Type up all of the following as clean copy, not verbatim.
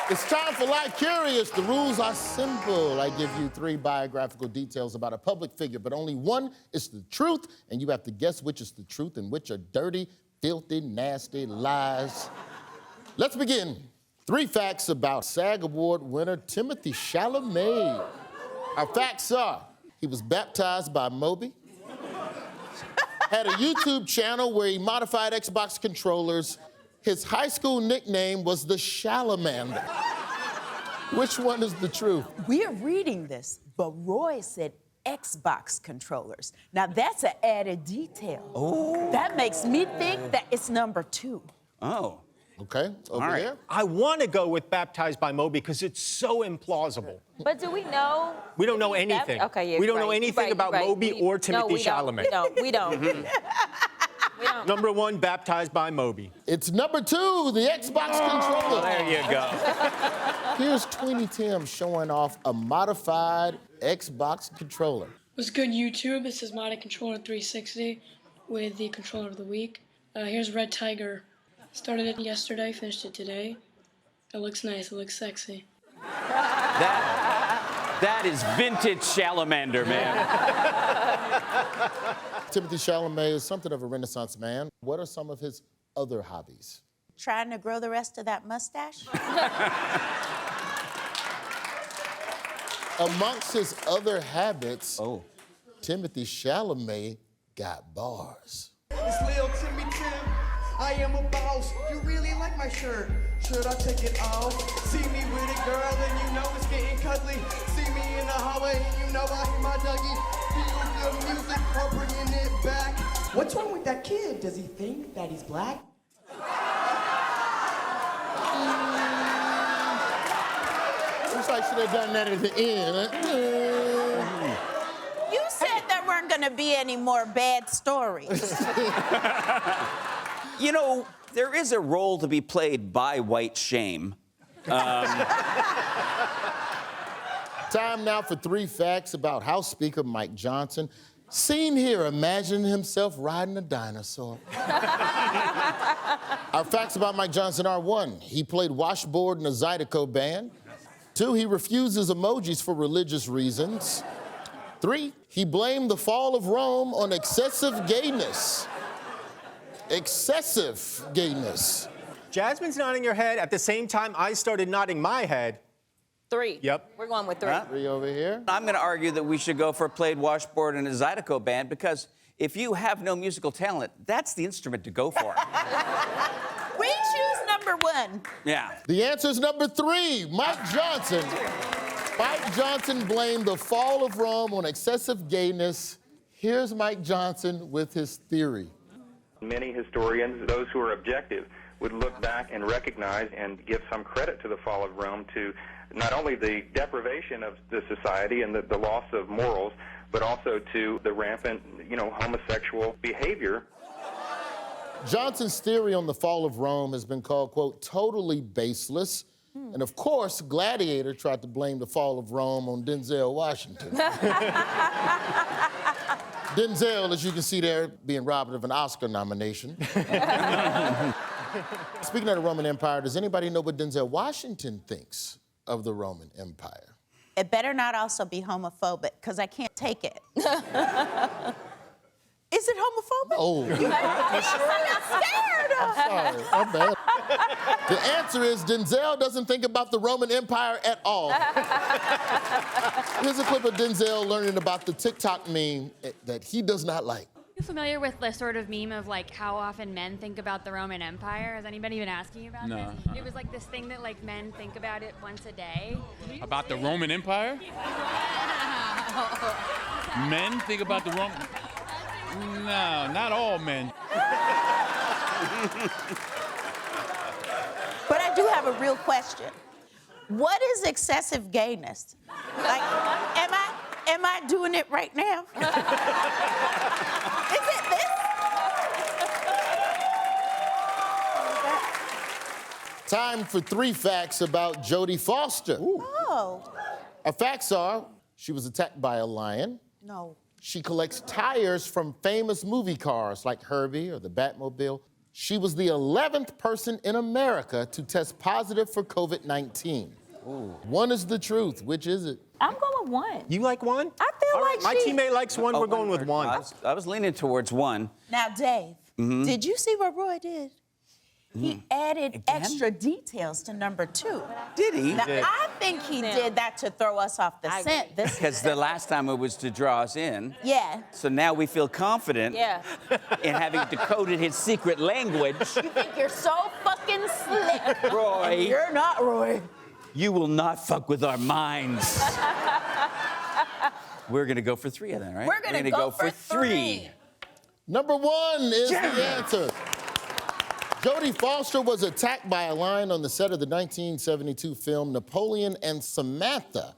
It's time for Like Curious. The rules are simple. I give you 3 biographical details about a public figure, but only one is the truth, and you have to guess which is the truth and which are dirty, filthy, nasty lies. Let's begin. 3 facts about SAG Award winner Timothee Chalamet. Our facts are, he was baptized by Moby, had a YouTube channel where he modified Xbox controllers. His high school nickname was the Salamander. Which one is the truth? We are reading this, but Roy said Xbox controllers. Now that's an added detail. Oh. That makes me think that it's number 2. Oh. Okay, over here. I want to go with baptized by Moby because it's so implausible. But do we know? We don't know anything. Okay, yeah, we don't know anything about Moby or Timothee Chalamet. We don't. We don't. Number 1, baptized by Moby. It's number 2, the Xbox controller. There you go. Here's Tweeny Tim showing off a modified Xbox controller. What's good, YouTube? This is Modded Controller 360 with the Controller of the Week. Here's Red Tiger. Started it yesterday, finished it today. It looks nice, it looks sexy. That is vintage Salamander, man. Timothee Chalamet is something of a Renaissance man. What are some of his other hobbies? Trying to grow the rest of that mustache? Amongst his other habits, Timothee Chalamet got bars. It's Lil Timmy Tim. I am a boss. You really like my shirt. Should I take it off? See me with a girl and you know it's getting cuddly. See me in the hallway and you know I hear my Dougie. Feel the music or bringing it back. What's wrong with that kid? Does he think that he's black? Looks like should have done that at the end. You said there weren't going to be any more bad stories. You know, there is a role to be played by white shame. Time now for 3 facts about House Speaker Mike Johnson. Seen here, imagining himself riding a dinosaur. Our facts about Mike Johnson are 1, he played washboard in a Zydeco band. 2, he refuses emojis for religious reasons. 3, he blamed the fall of Rome on excessive gayness. Excessive gayness. Jasmine's nodding her head. At the same time, I started nodding my head. 3. Yep. We're going with 3. Huh? 3 over here. I'm going to argue that we should go for played washboard in a Zydeco band because if you have no musical talent, that's the instrument to go for. We choose number 1. Yeah. The answer is number 3, Mike Johnson. Mike Johnson blamed the fall of Rome on excessive gayness. Here's Mike Johnson with his theory. Many historians, those who are objective, would look back and recognize and give some credit to the fall of Rome to not only the deprivation of the society and the loss of morals, but also to the rampant, homosexual behavior. Johnson's theory on the fall of Rome has been called, quote, totally baseless. And of course, Gladiator tried to blame the fall of Rome on Denzel Washington. Denzel, as you can see there, being robbed of an Oscar nomination. Speaking of the Roman Empire, does anybody know what Denzel Washington thinks of the Roman Empire? It better not also be homophobic, because I can't take it. Is it homophobic? Oh. I'm scared. Sorry, I'm bad. The answer is Denzel doesn't think about the Roman Empire at all. Here's a clip of Denzel learning about the TikTok meme that he does not like. Are you familiar with the sort of meme of like how often men think about the Roman Empire? Has anybody been asking you about this? It was like this thing that like men think about it once a day. About the Roman Empire? Men think about the Roman... No, not all men. But I do have a real question. What is excessive gayness? Like, am I doing it right now? Is it this? Time for 3 facts about Jodie Foster. Oh. Our facts are, she was attacked by a lion. No. She collects tires from famous movie cars like Herbie or the Batmobile. She was the 11th person in America to test positive for COVID-19. One is the truth. Which is it? I'm going with one. You like one? I feel All like right, my she... teammate likes one. We're going with one. I was leaning towards one. Now, Dave, did you see what Roy did? He added extra details to number 2. Did he? Now, I think he did that to throw us off the scent. Because the last time it was to draw us in. Yeah. So now we feel confident Yeah. in having decoded his secret language. You think you're so fucking slick. Roy. And you're not, Roy. You will not fuck with our minds. We're gonna go for 3 of them, right? We're gonna go for 3. Number 1 is the answer. Jodie Foster was attacked by a lion on the set of the 1972 film Napoleon and Samantha.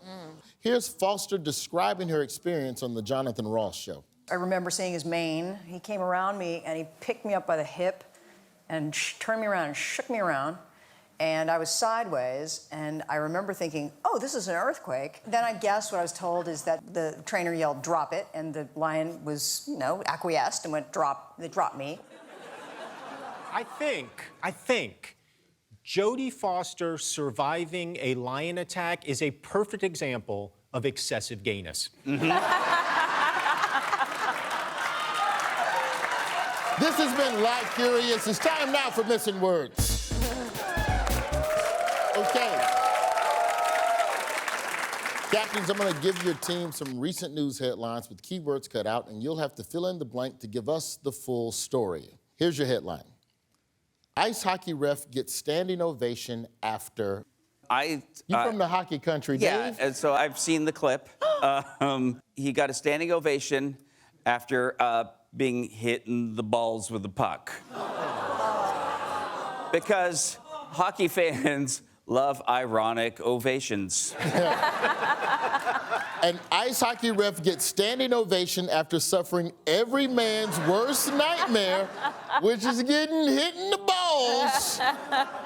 Here's Foster describing her experience on the Jonathan Ross show. I remember seeing his mane. He came around me and he picked me up by the hip and turned me around and shook me around. And I was sideways, and I remember thinking, oh, this is an earthquake. Then I guess what I was told is that the trainer yelled, drop it, and the lion was, acquiesced and went, they dropped me. I think Jodie Foster surviving a lion attack is a perfect example of excessive gayness. This has been Live Curious. It's time now for Missing Words. Okay. Captains, I'm going to give your team some recent news headlines with keywords cut out, and you'll have to fill in the blank to give us the full story. Here's your headline. Ice hockey ref gets standing ovation after... You from the hockey country, yeah, Dave? and so I've seen the clip. He got a standing ovation after being hit in the balls with the puck. Because hockey fans love ironic ovations. An ice hockey ref gets standing ovation after suffering every man's worst nightmare, which is getting hit in the balls.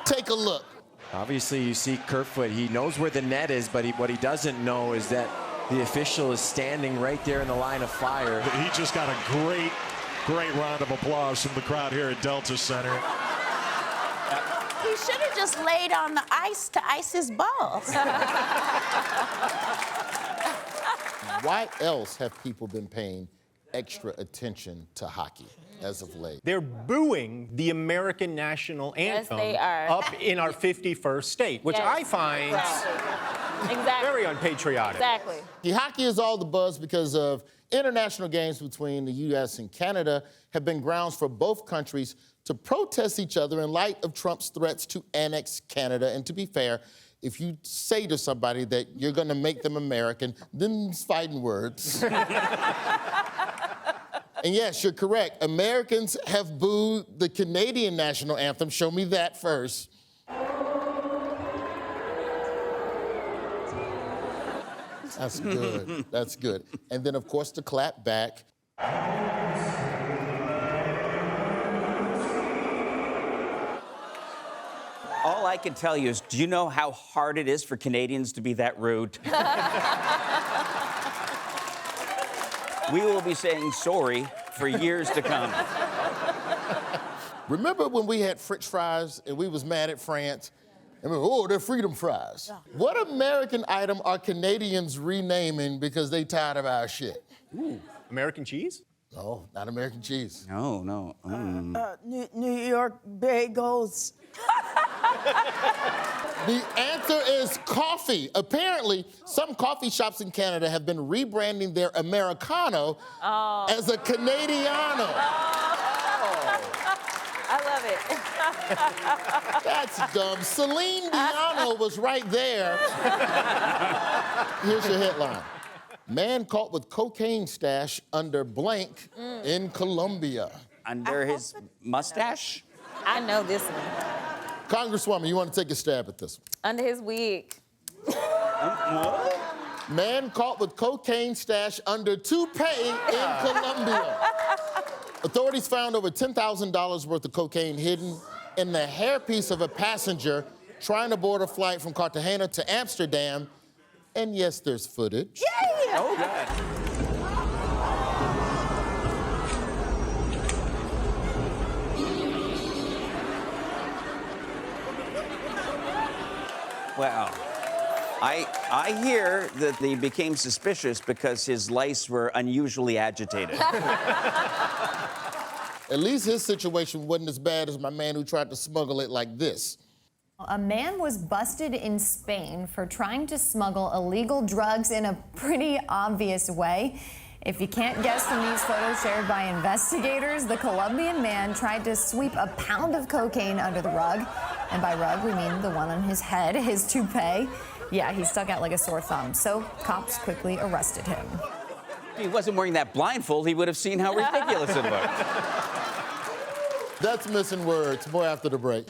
Take a look. Obviously, you see Kerfoot. He knows where the net is, but what he doesn't know is that the official is standing right there in the line of fire. He just got a great round of applause from the crowd here at Delta Center. He should have just laid on the ice to ice his balls. Why else have people been paying extra attention to hockey as of late? They're booing the American national anthem they are. up in our 51st state, which I find very unpatriotic. Exactly. The hockey is all the buzz because of international games between the U.S. and Canada have been grounds for both countries to protest each other in light of Trump's threats to annex Canada. And to be fair, if you say to somebody that you're going to make them American, then it's fighting words. And yes, you're correct. Americans have booed the Canadian national anthem. Show me that first. That's good. That's good. And then, of course, the clap back. All I can tell you is, do you know how hard it is for Canadians to be that rude? We will be saying sorry for years to come. Remember when we had French fries and we was mad at France? And we were, oh, they're freedom fries. What American item are Canadians renaming because they tired of our shit? Ooh, American cheese? No, not American cheese. No. New York bagels. The answer is coffee. Apparently, some coffee shops in Canada have been rebranding their Americano as a Canadiano. I love it. That's dumb. Celine Dion was right there. Here's your headline. Man caught with cocaine stash under blank in Colombia. Under his mustache? I know this one. Congresswoman, you want to take a stab at this one? Under his wig. Man caught with cocaine stash under toupee in Colombia. Authorities found over $10,000 worth of cocaine hidden in the hairpiece of a passenger trying to board a flight from Cartagena to Amsterdam. And yes, there's footage. Yeah! Oh, God. Well, I hear that he became suspicious because his lice were unusually agitated. At least his situation wasn't as bad as my man who tried to smuggle it like this. A man was busted in Spain for trying to smuggle illegal drugs in a pretty obvious way. If you can't guess from these photos shared by investigators, the Colombian man tried to sweep a pound of cocaine under the rug. And by rug, we mean the one on his head, his toupee. Yeah, he stuck out like a sore thumb, so cops quickly arrested him. If he wasn't wearing that blindfold, he would have seen how ridiculous it looked. That's Missing Words. More after the break.